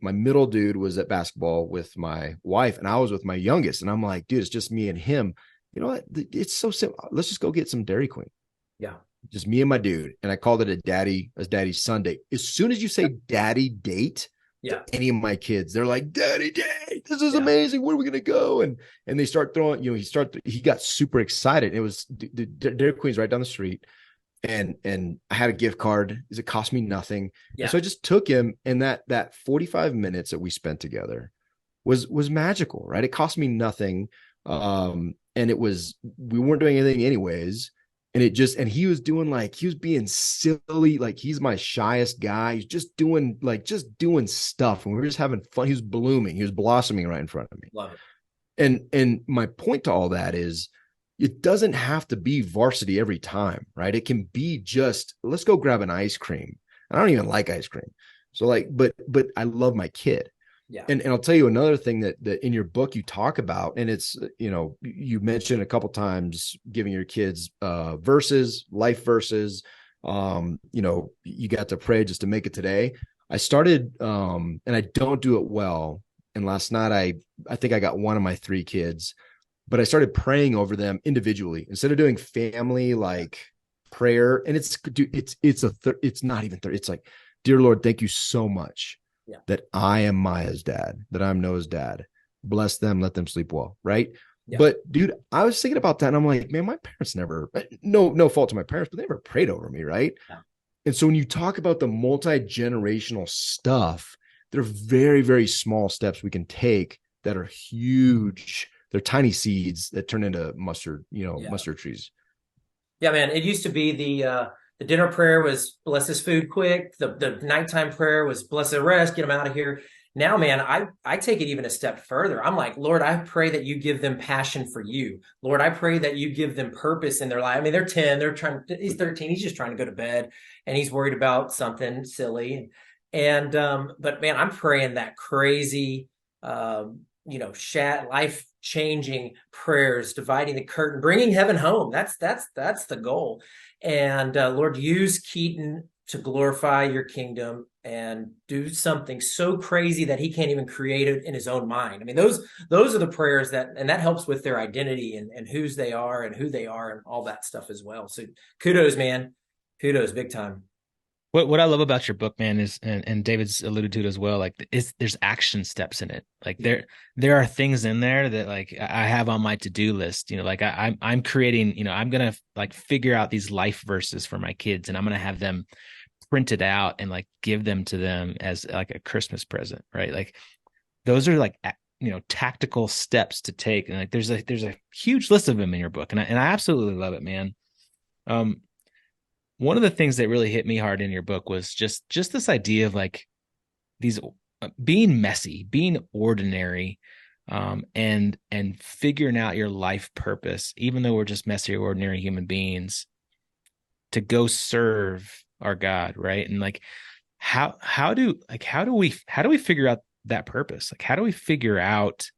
B: middle dude was at basketball with my wife, and I was with my youngest. And I'm like, dude, it's just me and him. You know what? It's so simple. Let's just go get some Dairy Queen.
C: Yeah.
B: Just me and my dude. And I called it a daddy's Sunday. As soon as you say daddy date to any of my kids, they're like, daddy date, this is amazing. Where are we going to go? And they start throwing, he got super excited. It was the Dairy Queen's right down the street. And I had a gift card. It cost me nothing. Yeah. So I just took him, and that 45 minutes that we spent together was magical, right? It cost me nothing. And we weren't doing anything anyways. And he was being silly. Like, he's my shyest guy. He's just doing stuff. And we were just having fun. He was blooming. He was blossoming right in front of me.
C: Love it.
B: And my point to all that is, it doesn't have to be varsity every time, right? It can be just, let's go grab an ice cream. I don't even like ice cream. So but I love my kid. Yeah. And I'll tell you another thing that in your book you talk about, and it's, you mentioned a couple times giving your kids life verses, You got to pray just to make it today. I started, and I don't do it well. And last night, I think I got one of my 3 kids, but I started praying over them individually instead of doing family like prayer. And it's not even 30. It's like, dear Lord, thank you so much that I am Maya's dad, that I'm Noah's dad. Bless them, let them sleep well. Right. Yeah. But dude, I was thinking about that and I'm like, man, my parents never, no fault to my parents, but they never prayed over me. Right. Yeah. And so when you talk about the multi-generational stuff, there are very, very small steps we can take that are huge. They're tiny seeds that turn into mustard trees.
C: Yeah, man. It used to be the dinner prayer was bless this food quick. The nighttime prayer was bless the rest, get them out of here. Now, man, I take it even a step further. I'm like, Lord, I pray that you give them passion for you. Lord, I pray that you give them purpose in their life. I mean, they're 10, he's 13, he's just trying to go to bed and he's worried about something silly. And, but man, I'm praying that crazy, life-changing prayers, dividing the curtain, bringing heaven home. That's the goal. And Lord, use Keaton to glorify your kingdom and do something so crazy that he can't even create it in his own mind. I mean, those are the prayers that helps with their identity and whose they are and who they are and all that stuff as well. So kudos, man. Kudos big time.
A: What I love about your book, man, is and David's alluded to it as well. Like, there's action steps in it. Like there are things in there that like I have on my to-do list. Like I'm creating. I'm gonna like figure out these life verses for my kids, and I'm gonna have them printed out and like give them to them as like a Christmas present, right? Like those are like tactical steps to take, and like there's a huge list of them in your book, and I absolutely love it, man. One of the things that really hit me hard in your book was just this idea of like these being messy, being ordinary, and figuring out your life purpose, even though we're just messy, ordinary human beings, to go serve our God, right? And like how do we figure out that purpose? Like how do we figure out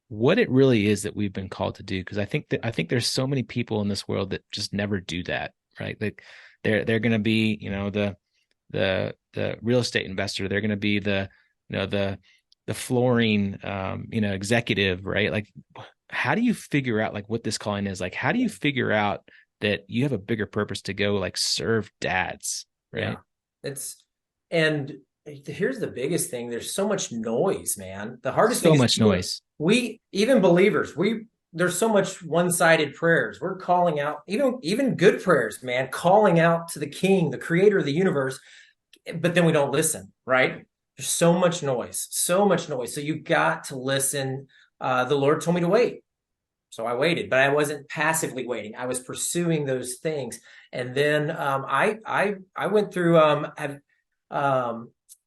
A: what it really is that we've been called to do? Because I think there's so many people in this world that just never do that, right? Like they're going to be, the real estate investor. They're going to be the flooring, executive, right? Like, how do you figure out like what this calling is? Like, how do you figure out that you have a bigger purpose to go like serve dads, right?
C: Yeah. And here's the biggest thing. There's so much noise, man. The hardest thing is so
B: much noise.
C: We, even believers, there's so much one-sided prayers. We're calling out, even good prayers, man, calling out to the King, the creator of the universe, but then we don't listen, right? There's so much noise. So you got to listen. The Lord told me to wait. So I waited, but I wasn't passively waiting. I was pursuing those things. And then I went through,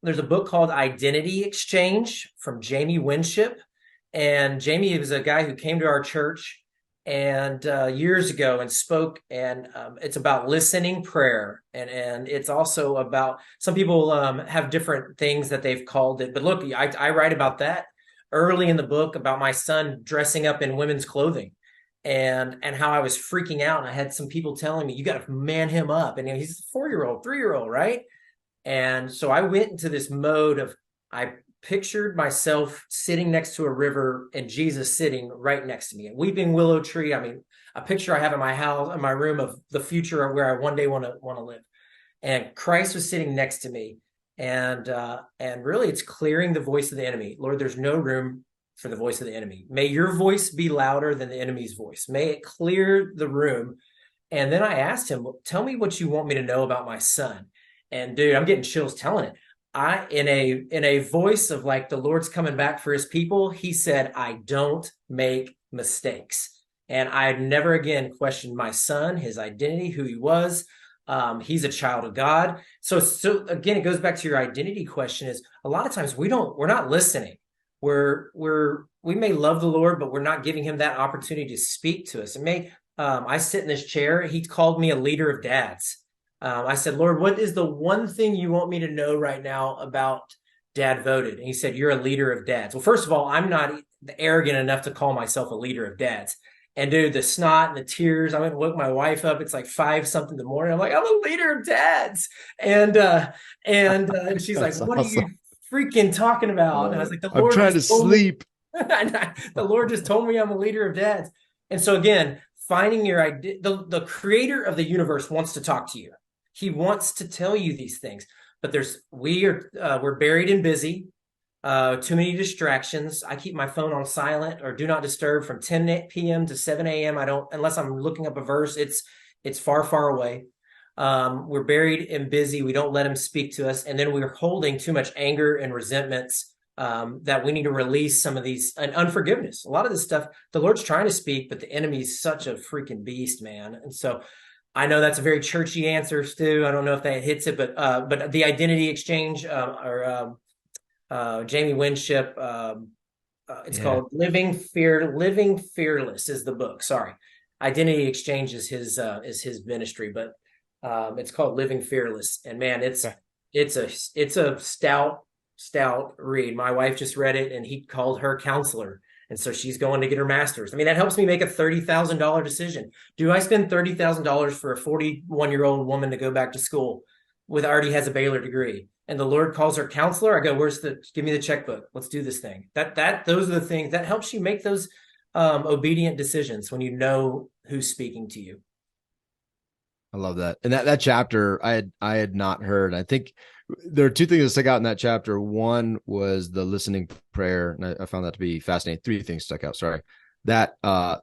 C: there's a book called Identity Exchange from Jamie Winship. And Jamie was a guy who came to our church and years ago and spoke, and it's about listening prayer, and it's also about, some people have different things that they've called it, but look, I write about that early in the book, about my son dressing up in women's clothing and how I was freaking out, and I had some people telling me, you got to man him up, and he's a 4-year-old, 3-year-old, right? And so I went into this mode of, I pictured myself sitting next to a river and Jesus sitting right next to me, a weeping willow tree. I mean, a picture I have in my house, in my room, of the future where I one day want to live. And Christ was sitting next to me. And really it's clearing the voice of the enemy. Lord, there's no room for the voice of the enemy. May your voice be louder than the enemy's voice. May it clear the room. And then I asked him, tell me what you want me to know about my son. And dude, I'm getting chills telling it. In a voice of like the Lord's coming back for his people, he said, I don't make mistakes. And I've never again questioned my son, his identity, who he was. He's a child of God. So again, it goes back to your identity question, is a lot of times we're not listening. We may love the Lord, but we're not giving him that opportunity to speak to us. I sit in this chair. He called me a leader of dads. I said, Lord, what is the one thing you want me to know right now about DadVoted? And he said, you're a leader of dads. Well, first of all, I'm not arrogant enough to call myself a leader of dads. And dude, the snot and the tears, I went and woke my wife up. It's like 5-something in the morning. I'm like, I'm a leader of dads. And she's like, what
B: awesome.
C: are you freaking talking about? And I was like,
B: I'm trying to sleep.
C: The Lord just told me I'm a leader of dads. And so again, finding your idea, the creator of the universe wants to talk to you. He wants to tell you these things, but we're buried and busy. Too many distractions. I keep my phone on silent or do not disturb from 10 p.m. to 7 a.m. I don't, unless I'm looking up a verse, it's far, far away. We're buried and busy. We don't let him speak to us. And then we're holding too much anger and resentments that we need to release some of these, and unforgiveness. A lot of this stuff, the Lord's trying to speak, but the enemy's such a freaking beast, man. And so I know that's a very churchy answer, Stu. I don't know if that hits it, but the identity exchange Jamie Winship. It's called Living Fearless is the book. Sorry, Identity Exchange is his ministry, but it's called Living Fearless. And man, it's a stout read. My wife just read it, and he called her counselor, and so she's going to get her master's. I mean, that helps me make a $30,000 decision. Do I spend $30,000 for a 41-year-old woman to go back to school with already has a Baylor degree? And the Lord calls her counselor. I go, give me the checkbook. Let's do this thing. Those are the things that helps you make those obedient decisions when you know who's speaking to you.
B: I love that. And that chapter I had not heard. I think there are two things that stuck out in that chapter. One was the listening prayer. And I found that to be fascinating. Three things stuck out. Sorry. That,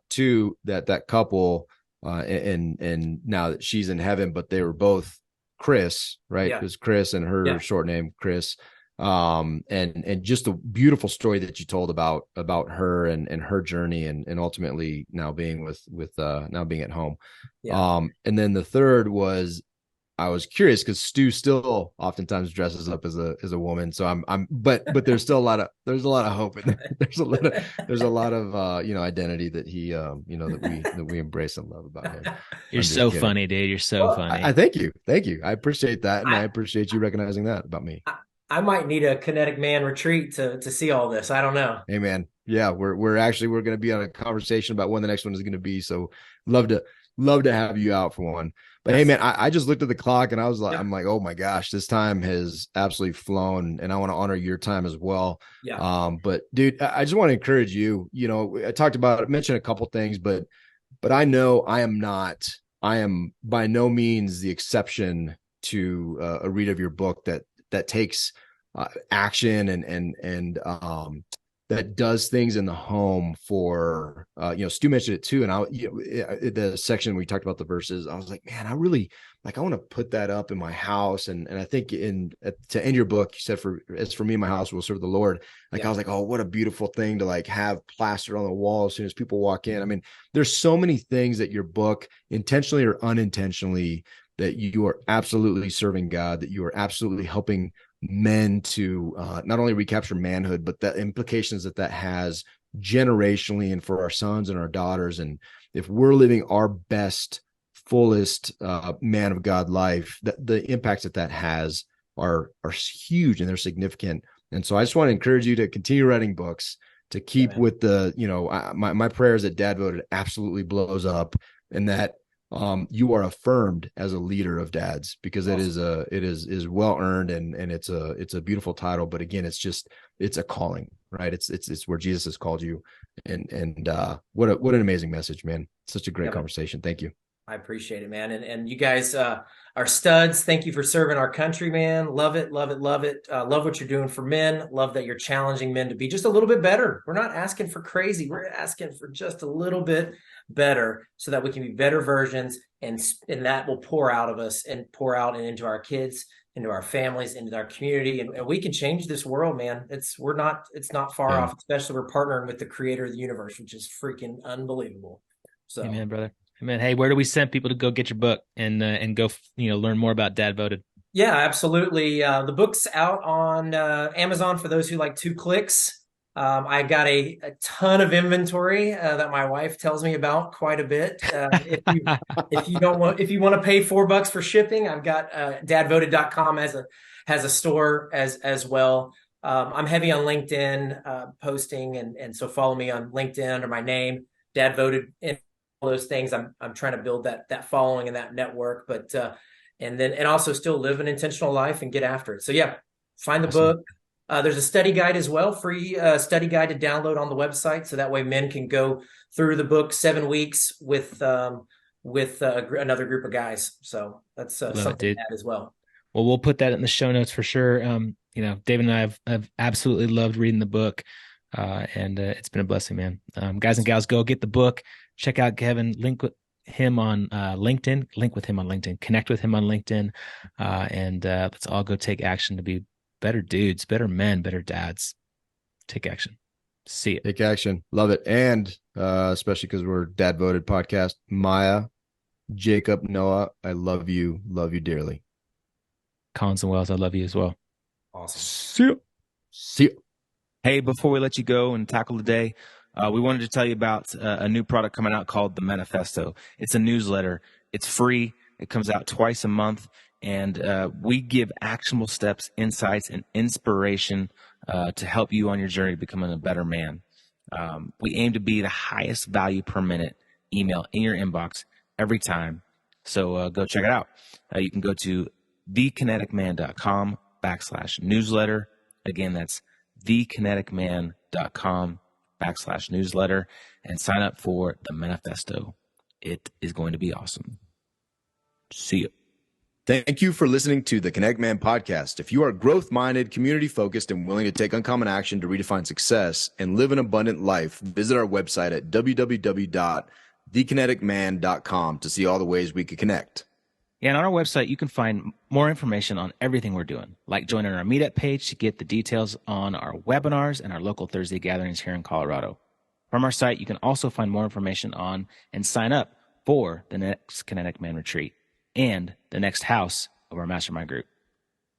B: two, that couple, and now that she's in heaven, but they were both Chris, right? It was Chris and her short name, Chris. And just the beautiful story that you told about her and her journey and ultimately now being now being at home. And then the third was, I was curious because Stu still oftentimes dresses up as a woman. So but there's still a lot of hope in there. There's a lot of identity that he that we embrace and love about him.
A: You're so funny, dude. You're so funny.
B: I thank you. I appreciate that, and I appreciate you recognizing that about me.
C: I might need a Kinetic Man retreat to see all this. I don't know.
B: Hey man, yeah, we're going to be on a conversation about when the next one is going to be. So love to have you out for one. But hey man, I just looked at the clock and I was like, I'm like, oh my gosh, this time has absolutely flown, and I want to honor your time as well. But dude, I just want to encourage you. I mentioned a couple things, but I know I am by no means the exception to a read of your book that takes action and that does things in the home for, Stu mentioned it too. And the section we talked about the verses, I was like, man, I really I want to put that up in my house. And I think to end your book, you said as for me and my house, we'll serve the Lord. I was like, oh, what a beautiful thing to have plastered on the wall as soon as people walk in. I mean, there's so many things that your book, intentionally or unintentionally, that you are absolutely serving God, that you are absolutely helping men to not only recapture manhood, but the implications that has generationally and for our sons and our daughters. And if we're living our best, fullest man of God life, the impacts that has are huge and they're significant. And so I just want to encourage you to continue writing books, to keep with my prayer is that DadVoted absolutely blows up, and that you are affirmed as a leader of dads, because awesome. it is well earned, and it's a beautiful title. But again, it's a calling, right? It's where Jesus has called you, and what an amazing message, man. Such a great conversation. Thank you.
C: I appreciate it, man. And you guys are studs. Thank you for serving our country, man. Love it, love it, love it. Love what you're doing for men. Love that you're challenging men to be just a little bit better. We're not asking for crazy. We're asking for just a little bit better, so that we can be better versions, and that will pour out of us and pour out and into our kids, into our families, into our community, and we can change this world, man. It's not far off, especially we're partnering with the creator of the universe, which is freaking unbelievable. So,
A: amen, brother. Amen. Hey, where do we send people to go get your book and go learn more about DadVoted?
C: Yeah, absolutely. The book's out on Amazon for those who like 2 clicks. I got a ton of inventory that my wife tells me about quite a bit. If you want to pay $4 for shipping, I've got dadvoted.com has a store as well. I'm heavy on LinkedIn posting, and so follow me on LinkedIn under my name. DadVoted and all those things. I'm trying to build that following and that network, but and also still live an intentional life and get after it. So yeah, find the book. There's a study guide as well, free study guide to download on the website, so that way men can go through the book 7 weeks with another group of guys. So that's something to add as well.
A: Well, we'll put that in the show notes for sure. David and I have absolutely loved reading the book, and it's been a blessing, man. Guys and gals, go get the book. Check out Kevin. Link with him on LinkedIn. Connect with him on LinkedIn, and let's all go take action to be better dudes, better men, better dads. Take action. See it.
B: Take action. Love it. And especially because we're DadVoted podcast. Maya, Jacob, Noah, I love you. Love you dearly.
A: Collins and Wells, I love you as well.
C: Awesome.
B: See you. See you.
A: Hey, before we let you go and tackle the day, we wanted to tell you about a new product coming out called The Manifesto. It's a newsletter. It's free. It comes out twice a month. And we give actionable steps, insights, and inspiration to help you on your journey to becoming a better man. We aim to be the highest value per minute email in your inbox every time. So go check it out. You can go to thekineticman.com/newsletter. Again, that's thekineticman.com/newsletter, and sign up for the manifesto. It is going to be awesome. See you.
B: Thank you for listening to the Kinetic Man podcast. If you are growth-minded, community-focused, and willing to take uncommon action to redefine success and live an abundant life, visit our website at www.thekineticman.com to see all the ways we could connect.
A: Yeah, and on our website, you can find more information on everything we're doing, like joining our Meetup page to get the details on our webinars and our local Thursday gatherings here in Colorado. From our site, you can also find more information on and sign up for the next Kinetic Man retreat and the next house of our mastermind group.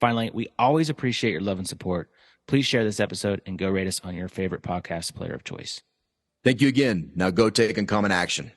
A: Finally, we always appreciate your love and support. Please share this episode and go rate us on your favorite podcast player of choice.
B: Thank you again. Now go take uncommon action.